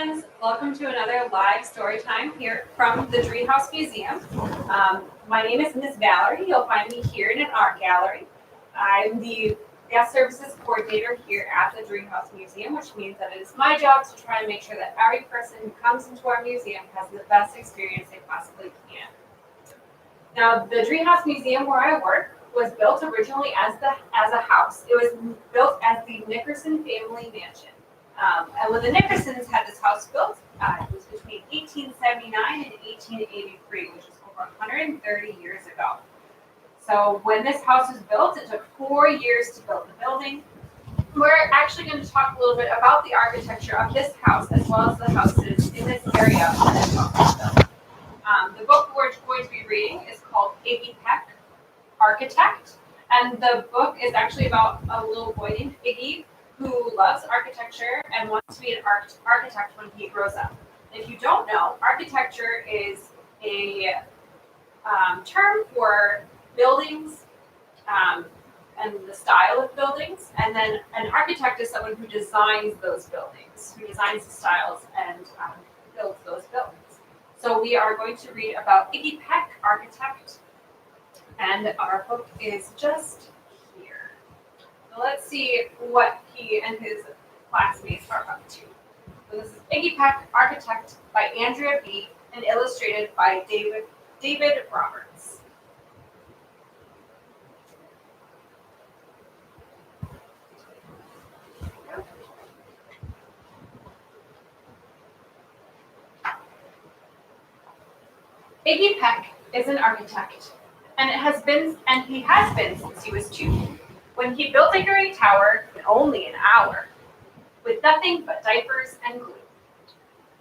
friends, welcome to another live story time here from the Driehaus Museum. My name is Miss Valerie. You'll find me here in an art gallery. I'm the guest services coordinator here at the Driehaus Museum, which means that it is my job to try and make sure that every person who comes into our museum has the best experience they possibly can. Now, the Driehaus Museum where I work was built originally as a house. It was built as the Nickerson family mansion. And when the Nickersons had this house built, it was between 1879 and 1883, which is over 130 years ago. So when this house was built, it took 4 years to build the building. We're actually going to talk a little bit about the architecture of this house, as well as the houses in this area when this house was built. The book we're going to be reading is called Iggy Peck, Architect, and the book is actually about a little boy named Iggy who loves architecture and wants to be an architect when he grows up. If you don't know, architecture is a term for buildings and the style of buildings, and then an architect is someone who designs those buildings, who designs the styles and builds those buildings. So we are going to read about Iggy Peck, Architect, and our book is just here. So let's see what he and his classmates are up to. So this is Iggy Peck, Architect by Andrea B. and illustrated by David Roberts. Iggy Peck is an architect, and he has been since he was 2, when he built a great tower in only an hour, with nothing but diapers and glue.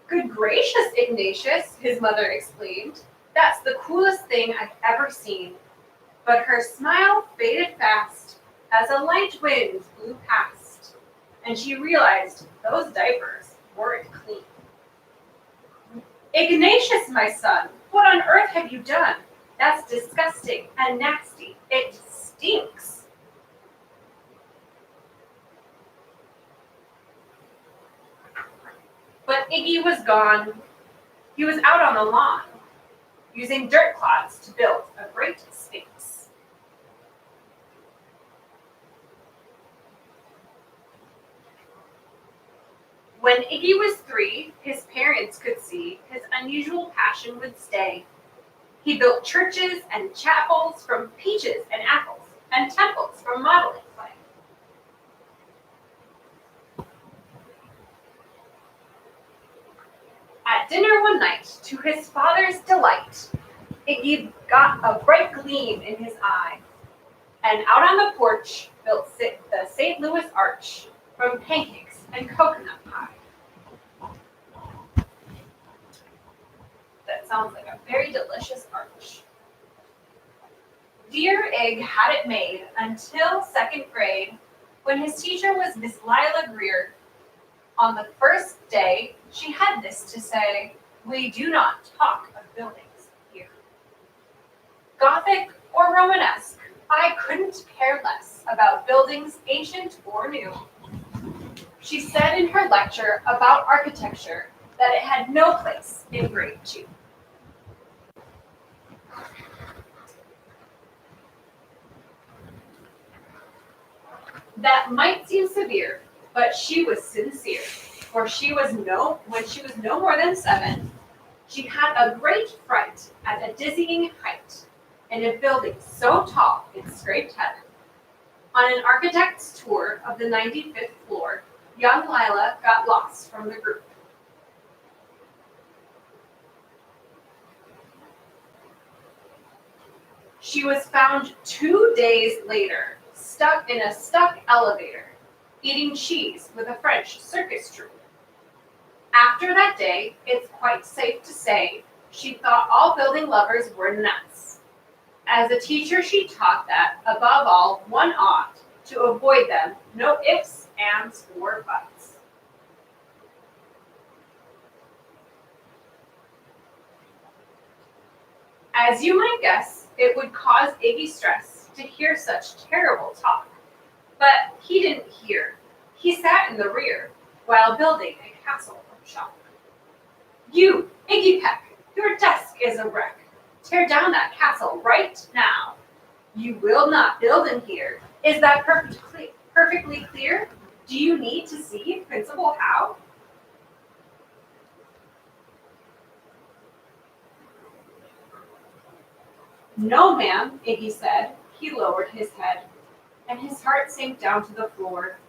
"Good gracious, Ignatius," his mother exclaimed, "that's the coolest thing I've ever seen." But her smile faded fast as a light wind blew past, and she realized those diapers weren't clean. "Ignatius, my son, what on earth have you done? That's disgusting and nasty. It stinks." But Iggy was gone. He was out on the lawn, using dirt clods to build a great sphinx. When Iggy was 3, his parents could see his unusual passion would stay. He built churches and chapels from peaches and apples, and temples from modeling clay. At dinner one night, to his father's delight, Iggy got a bright gleam in his eye, and out on the porch built the St. Louis Arch from pancakes and coconut pie. That sounds like a very delicious arch. Dear Ig had it made until 2nd grade, when his teacher was Miss Lila Greer. On the first day, she had this to say: "We do not talk of buildings here. Gothic or Romanesque, I couldn't care less about buildings ancient or new." She said in her lecture about architecture that it had no place in grade 2. That might seem severe, but she was sincere, for when she was no more than 7, she had a great fright at a dizzying height in a building so tall it scraped heaven. On an architect's tour of the 95th floor, young Lila got lost from the group. She was found 2 days later, stuck in a stuck elevator, eating cheese with a French circus troupe. After that day, it's quite safe to say she thought all building lovers were nuts. As a teacher, she taught that, above all, one ought to avoid them, no ifs, ands, or buts. As you might guess, it would cause Iggy stress to hear such terrible talk. But he didn't hear. He sat in the rear while building a castle of chalk. You, Iggy Peck, your desk is a wreck. Tear down that castle right now. You will not build in here. Is that perfectly clear? Do you need to see Principal Howe? No, ma'am, Iggy said. He lowered his head, and his heart sank down to the floor.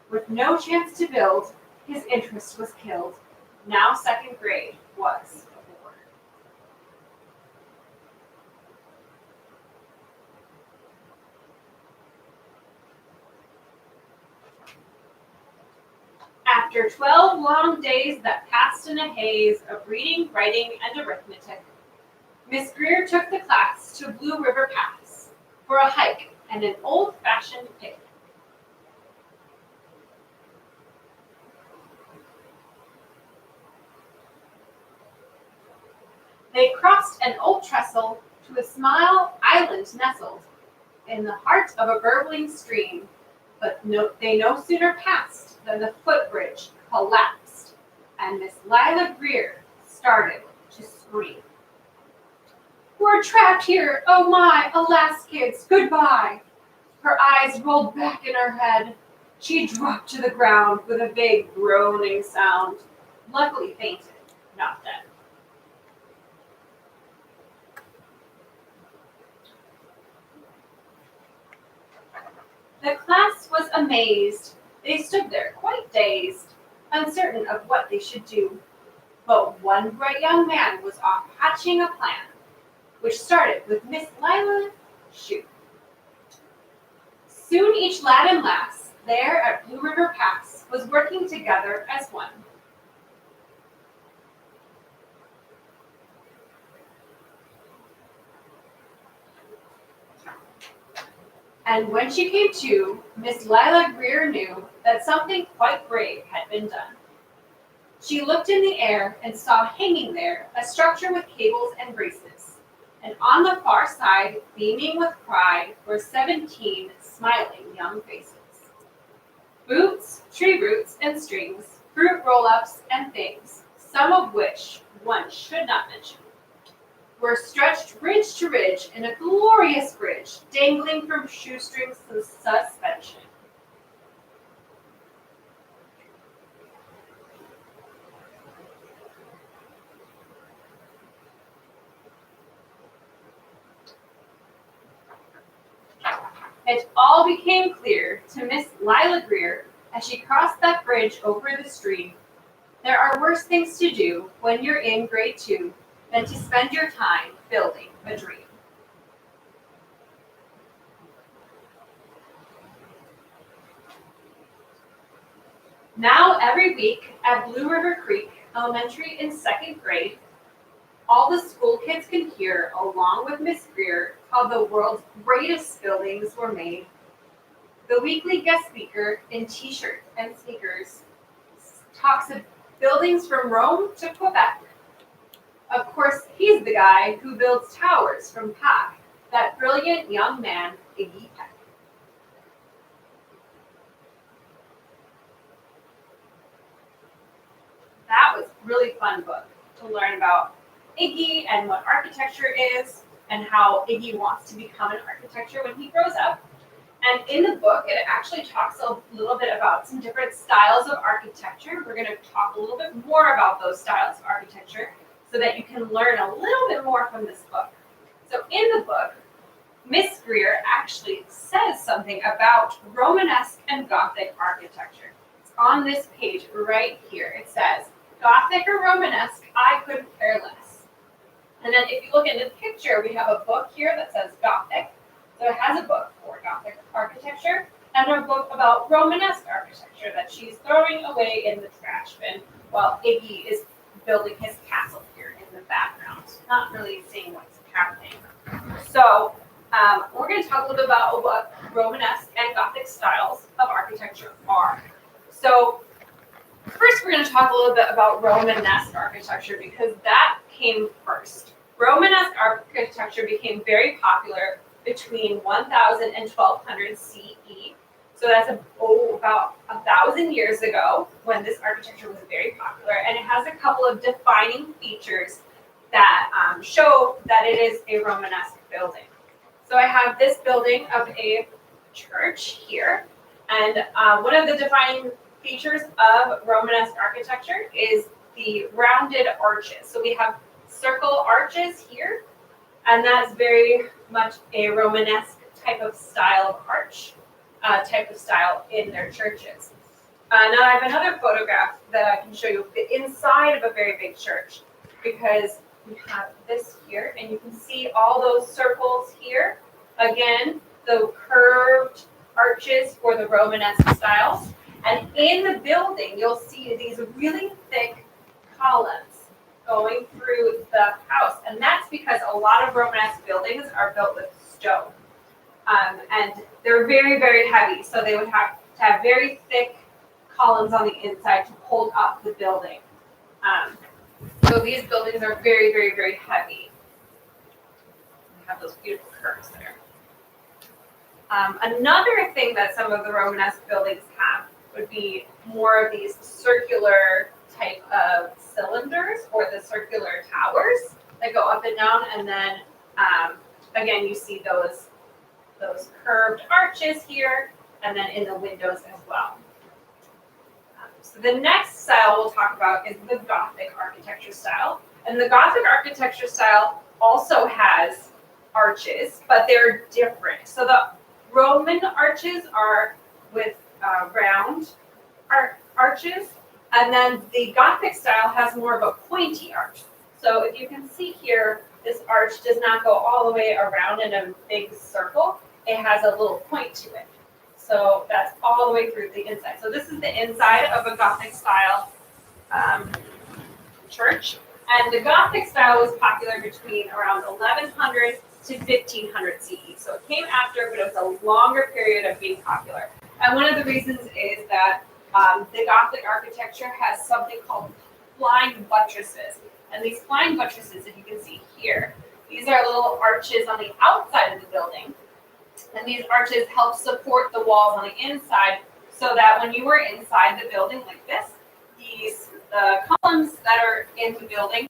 With no chance to build, his interest was killed. Now second grade was a bore. After 12 long days that passed in a haze of reading, writing, and arithmetic, Miss Greer took the class to Blue River Pass for a hike and an old-fashioned picnic. They crossed an old trestle to a small island nestled in the heart of a burbling stream, but they no sooner passed than the footbridge collapsed, and Miss Lila Greer started to scream. We're trapped here! Oh my! Alas, kids, goodbye! Her eyes rolled back in her head. She dropped to the ground with a big groaning sound. Luckily fainted, not dead. The class was amazed. They stood there quite dazed, uncertain of what they should do. But one bright young man was off hatching a plan, which started with Miss Lila Shue. Soon each lad and lass there at Blue River Pass was working together as one. And when she came to, Miss Lila Greer knew that something quite brave had been done. She looked in the air and saw hanging there a structure with cables and braces, and on the far side, beaming with pride, were 17 smiling young faces. Boots, tree roots and strings, fruit roll-ups and things, some of which one should not mention, were stretched ridge to ridge in a glorious bridge, dangling from shoestrings to suspension. It all became clear to Miss Lila Greer as she crossed that bridge over the stream. There are worse things to do when you're in grade 2 than to spend your time building a dream. Now every week at Blue River Creek Elementary in second grade, all the school kids can hear, along with Miss Greer, how the world's greatest buildings were made. The weekly guest speaker in t-shirt and sneakers talks of buildings from Rome to Quebec. Of course, he's the guy who builds towers from Pac, that brilliant young man, Iggy Peck. That was a really fun book to learn about Iggy and what architecture is and how Iggy wants to become an architecture when he grows up. And in the book, it actually talks a little bit about some different styles of architecture. We're going to talk a little bit more about those styles of architecture so that you can learn a little bit more from this book. So in the book, Miss Greer actually says something about Romanesque and Gothic architecture. It's on this page right here. It says, Gothic or Romanesque, I couldn't care less. And then if you look in the picture, we have a book here that says Gothic. So it has a book for Gothic architecture and a book about Romanesque architecture that she's throwing away in the trash bin while Iggy is building his castle here in the background. Not really seeing what's happening. So we're going to talk a little bit about what Romanesque and Gothic styles of architecture are. So first, we're going to talk a little bit about Romanesque architecture because that came first. Romanesque architecture became very popular between 1000 and 1200 CE, So that's about 1,000 years ago when this architecture was very popular, and it has a couple of defining features that show that it is a Romanesque building. So I have this building of a church here, and one of the defining features of Romanesque architecture is the rounded arches. So we have circle arches here, and that's very much a Romanesque type of style of arch, type of style in their churches. Now I have another photograph that I can show you the inside of a very big church, because we have this here, and you can see all those circles here. Again, the curved arches for the Romanesque styles. And in the building, you'll see these really thick columns going through the house. And that's because a lot of Romanesque buildings are built with stone. And they're very, very heavy. So they would have to have very thick columns on the inside to hold up the building. So these buildings are very, very, very heavy. We have those beautiful curves there. Another thing that some of the Romanesque buildings have would be more of these circular type of cylinders, or the circular towers that go up and down, and then again you see those curved arches here, and then in the windows as well. So the next style we'll talk about is the Gothic architecture style, and the Gothic architecture style also has arches, but they're different. So the Roman arches are with round arches, and then the Gothic style has more of a pointy arch. So if you can see here, this arch does not go all the way around in a big circle. It has a little point to it. So that's all the way through the inside. So this is the inside of a Gothic style church. And the Gothic style was popular between around 1100 to 1500 CE. So it came after, but it was a longer period of being popular. And one of the reasons is that the Gothic architecture has something called flying buttresses. And these flying buttresses, if you can see here, these are little arches on the outside of the building. And these arches help support the walls on the inside, so that when you were inside the building like this, the columns that are in the building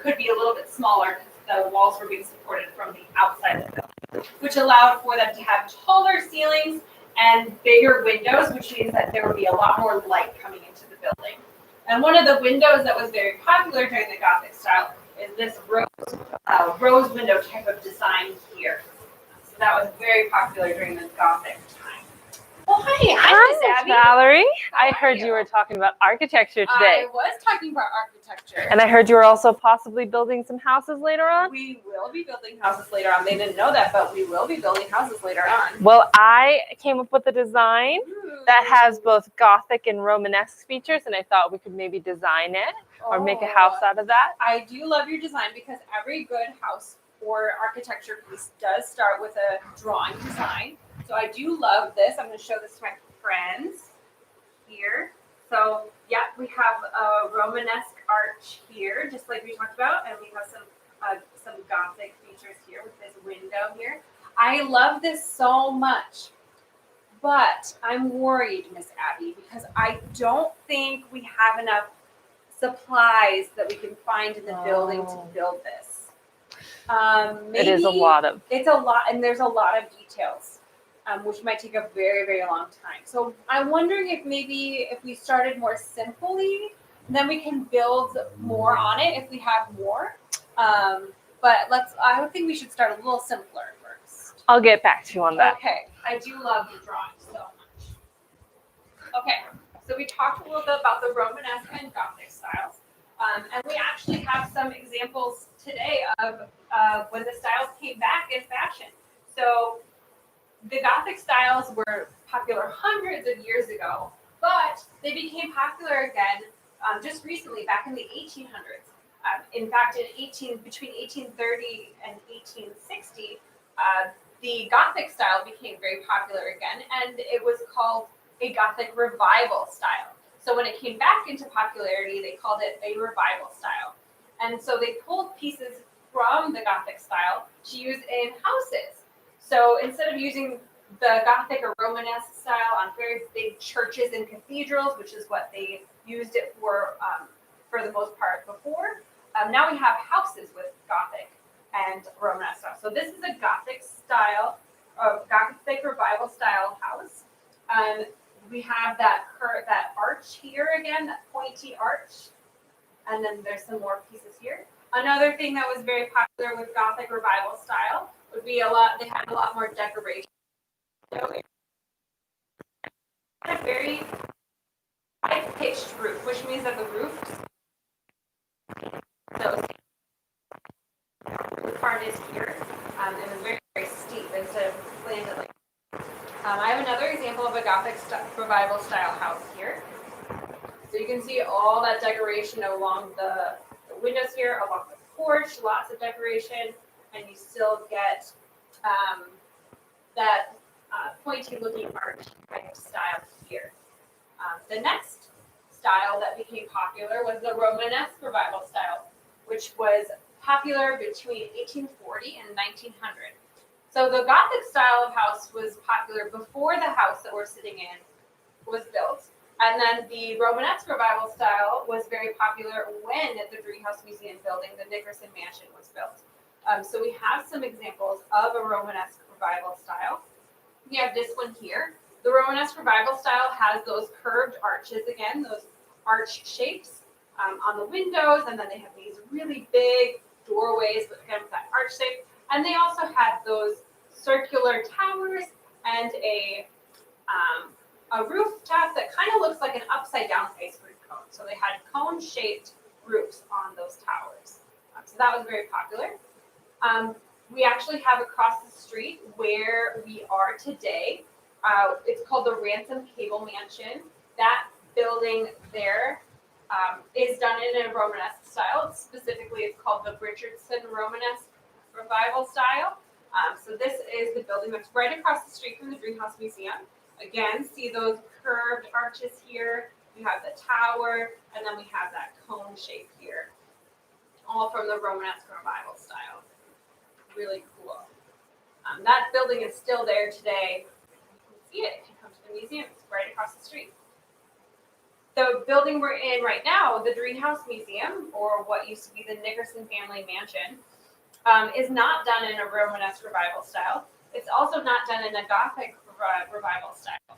could be a little bit smaller, because the walls were being supported from the outside of the building, which allowed for them to have taller ceilings and bigger windows, which means that there would be a lot more light coming into the building. And one of the windows that was very popular during the Gothic style is this rose window type of design here. So that was very popular during the Gothic time. Well, hi, Miss Abby. Valerie. I heard you were talking about architecture today. I was talking about architecture. And I heard you were also possibly building some houses later on? We will be building houses later on. They didn't know that, but we will be building houses later on. Well, I came up with a design that has both Gothic and Romanesque features, and I thought we could maybe design it or make a house out of that. I do love your design, because every good house or architecture piece does start with a drawing design. So I do love this. I'm going to show this to my friends here. So yeah, we have a Romanesque arch here, just like we talked about, and we have some Gothic features here with this window here. I love this so much, but I'm worried, Miss Abby, because I don't think we have enough supplies that we can find in the building to build this. Maybe it is a lot of. It's a lot, and there's a lot of details, which might take a very, very long time. So I'm wondering if maybe if we started more simply, then we can build more on it if we have more. But I think we should start a little simpler first. I'll get back to you on that. Okay, I do love the drawing so much. Okay, so we talked a little bit about the Romanesque and Gothic styles. And we actually have some examples today of when the styles came back in fashion. So the Gothic styles were popular hundreds of years ago, but they became popular again just recently, back in the 1800s. In fact, between 1830 and 1860, the Gothic style became very popular again, and it was called a Gothic Revival style. So when it came back into popularity, they called it a revival style. And so they pulled pieces from the Gothic style to use in houses. So instead of using the Gothic or Romanesque style on very big churches and cathedrals, which is what they used it for the most part before. Now we have houses with Gothic and Romanesque style. So this is a Gothic style, Gothic Revival style house. We have that arch here again, that pointy arch, and then there's some more pieces here. Another thing that was very popular with Gothic Revival style would be they had a lot more decoration. So it had a very high-pitched roof, which means that the roof, so the part is here, it was very, very steep instead of slanted like. I have another example of a Gothic Revival style house here. So you can see all that decoration along the windows here, along the porch, lots of decoration, and you still get that pointy looking arch type style here. The next style that became popular was the Romanesque Revival style, which was popular between 1840 and 1900. So the Gothic style of house was popular before the house that we're sitting in was built. And then the Romanesque Revival style was very popular when the Driehaus Museum building, the Nickerson Mansion, was built. So we have some examples of a Romanesque Revival style. We have this one here. The Romanesque Revival style has those curved arches again, those arch shapes on the windows, and then they have these really big doorways, but again with that arch shape. And they also had those circular towers and a rooftop that kind of looks like an upside down ice cream cone. So they had cone-shaped roofs on those towers. So that was very popular. We actually have across the street where we are today, it's called the Ransom Cable Mansion. That building there is done in a Romanesque style. Specifically, it's called the Richardson Romanesque Revival style. So this is the building that's right across the street from the Driehaus Museum. Again, see those curved arches here. We have the tower, and then we have that cone shape here, all from the Romanesque Revival style. Really cool. That building is still there today. You can see it if you come to the museum. It's right across the street. The building we're in right now, the Driehaus Museum, or what used to be the Nickerson family mansion, is not done in a Romanesque Revival style. It's also not done in a Gothic Revival style.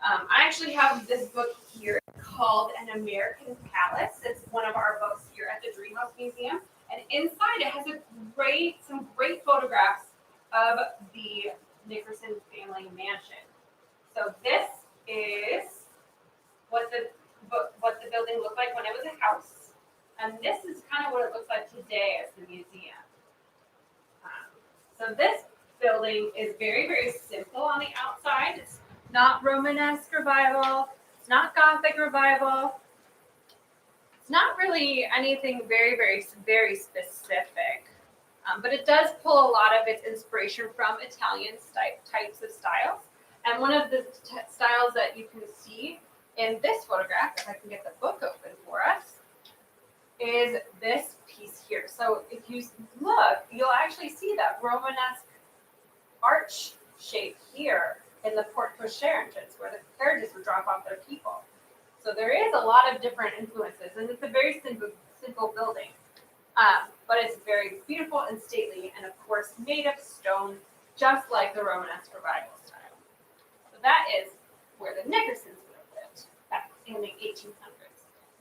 I actually have this book here called An American Palace. It's one of our books here at the Driehaus Museum. And inside it has some great photographs of the Nickerson family mansion. So this is what the building looked like when it was a house. And this is kind of what it looks like today as the museum. So this building is very, very simple on the outside. It's not Romanesque Revival. It's not Gothic Revival. It's not really anything very, very, very specific. But it does pull a lot of its inspiration from Italian types of styles. And one of the styles that you can see in this photograph, if I can get the book open for us, is this piece here. So if you look, you'll actually see that Romanesque arch shape here in the porte cochere entrance where the carriages would drop off their people. So there is a lot of different influences, and it's a very simple building. But it's very beautiful and stately, and of course made of stone, just like the Romanesque Revival style. So that is where the Nickersons would have lived back in the 1800s.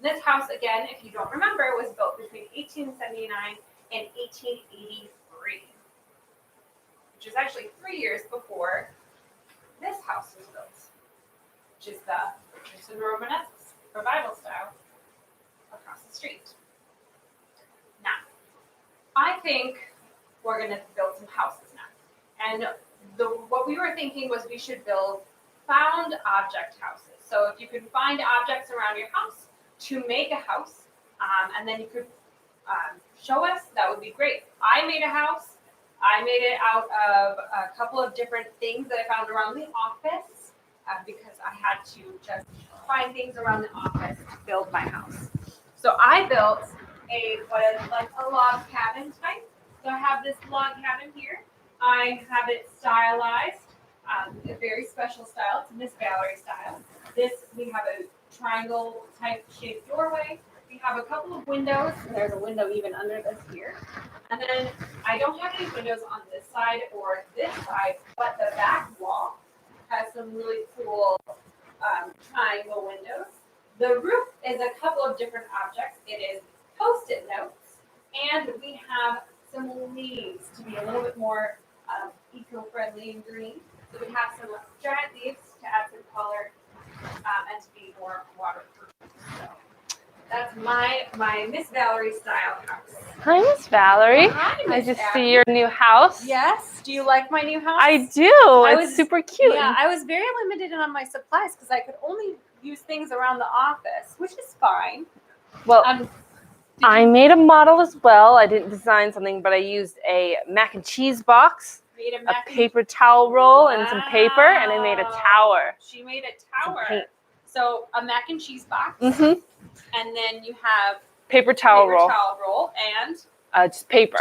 This house, again, if you don't remember, was built between 1879 and 1883, which is actually 3 years before this house was built, which is the Richardson Romanesque Revival style across the street. Now, I think we're going to build some houses now. And what we were thinking was we should build found object houses. So if you could find objects around your house to make a house, and then you could show us, that would be great. I made a house. I made it out of a couple of different things that I found around the office because I had to just find things around the office to build my house. So I built what is like a log cabin type. So I have this log cabin here. I have it stylized A very special style. It's Miss Valerie style. We have a triangle type shaped doorway. We have a couple of windows. There's a window even under this here. And then I don't have any windows on this side or this side, but the back wall has some really cool triangle windows. The roof is a couple of different objects. It is Post-it notes, and we have some leaves to be a little bit more eco-friendly and green. So we have some giant leaves to add some color and to be more waterproof. So that's my Miss Valerie style house. Hi, Miss Valerie. Hi, I Miss just Abby. see your new house. Yes. Do you like my new house? I do. It's super cute. Yeah, I was very limited on my supplies because I could only use things around the office, which is fine. Well, I made a model as well. I didn't design something, but I used a mac and cheese box, a paper towel roll, and some paper, and I made a tower. She made a tower. So a mac and cheese box, Mm-hmm. and then you have Paper towel roll, and just paper.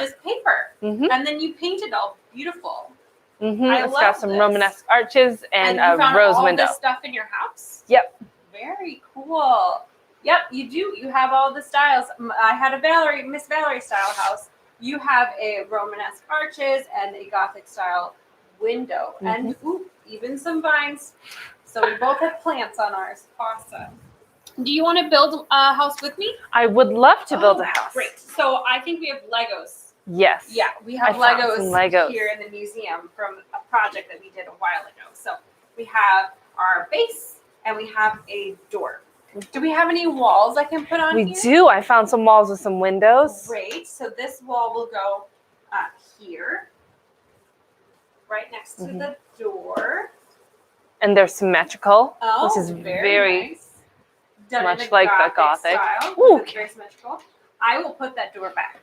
Mm-hmm. And then you paint it all beautiful. Mm-hmm. It's got some Romanesque arches and a rose window. All this stuff in your house? Yep. Very cool. Yep, you do. You have all the styles. I had a Miss Valerie style house. You have a Romanesque arches and a Gothic style window, and even some vines. So we both have plants on ours. Awesome. Do you want to build a house with me? I would love to build a house. Great. So I think we have Legos. Yes. Yeah, we have I found some Legos here in the museum from a project that we did a while ago. So we have our base and we have a door. Do we have any walls I can put on here? We do. I found some walls with some windows. Great. So this wall will go here, right next to the door. And they're symmetrical, Oh, which is very nice. Done much in a like the Gothic. Style, Ooh, it's very symmetrical. I will put that door back.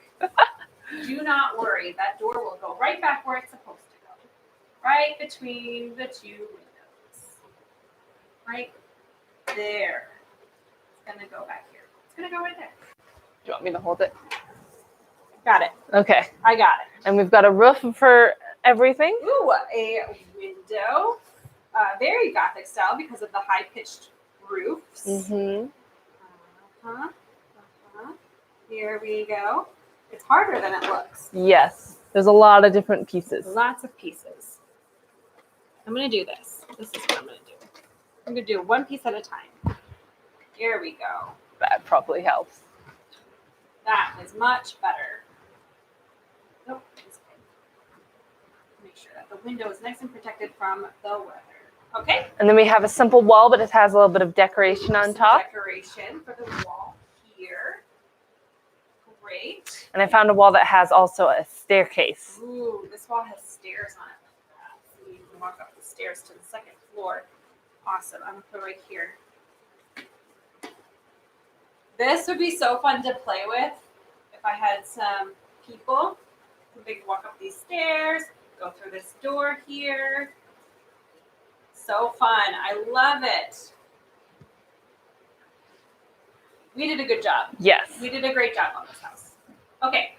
Do not worry. That door will go right back where it's supposed to go. Right between the two windows. Right there. It's going to go back here. It's going to go right there. Do you want me to hold it? Got it. Okay. I got it. And we've got a roof for everything. Ooh, a window. Very Gothic style because of the high-pitched roofs. Mm-hmm. Here we go. It's harder than it looks. Yes. There's a lot of different pieces. Lots of pieces. I'm going to do this. This is what I'm going to do. I'm going to do one piece at a time. Here we go. That probably helps. That is much better. Nope. Make sure that the window is nice and protected from the weather. Okay. And then we have a simple wall, but it has a little bit of decoration on top. Decoration for the wall here. Great. And I found a wall that has also a staircase. Ooh, this wall has stairs on it. So you can walk up the stairs to the second floor. Awesome. I'm going to put it right here. This would be so fun to play with if I had some people. They could walk up these stairs, go through this door here. So fun. I love it. We did a good job. Yes. We did a great job on this house. Okay.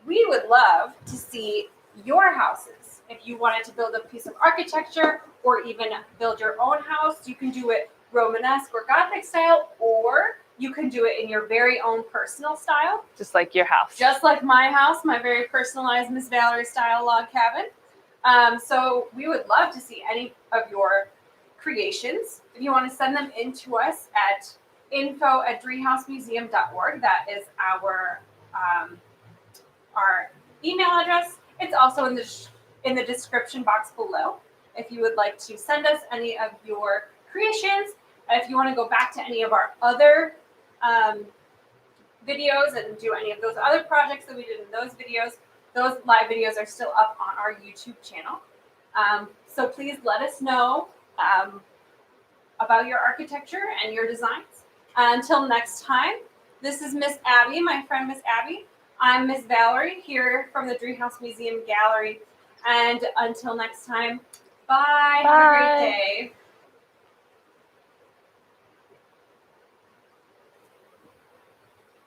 We would love to see your houses. If you wanted to build a piece of architecture or even build your own house, you can do it Romanesque or Gothic style, or you can do it in your very own personal style. Just like your house. Just like my house, my very personalized Miss Valerie style log cabin. So we would love to see any of your creations. If you want to send them in to us at info@driehausmuseum.org. That is our email address. It's also in the description box below. If you would like to send us any of your creations, if you want to go back to any of our other videos and do any of those other projects that we did in those videos, those live videos are still up on our YouTube channel. So please let us know about your architecture and your designs. Until next time, this is Miss Abby, my friend Miss Abby. I'm Miss Valerie here from the Driehaus Museum Gallery. And until next time, bye. Have a great day.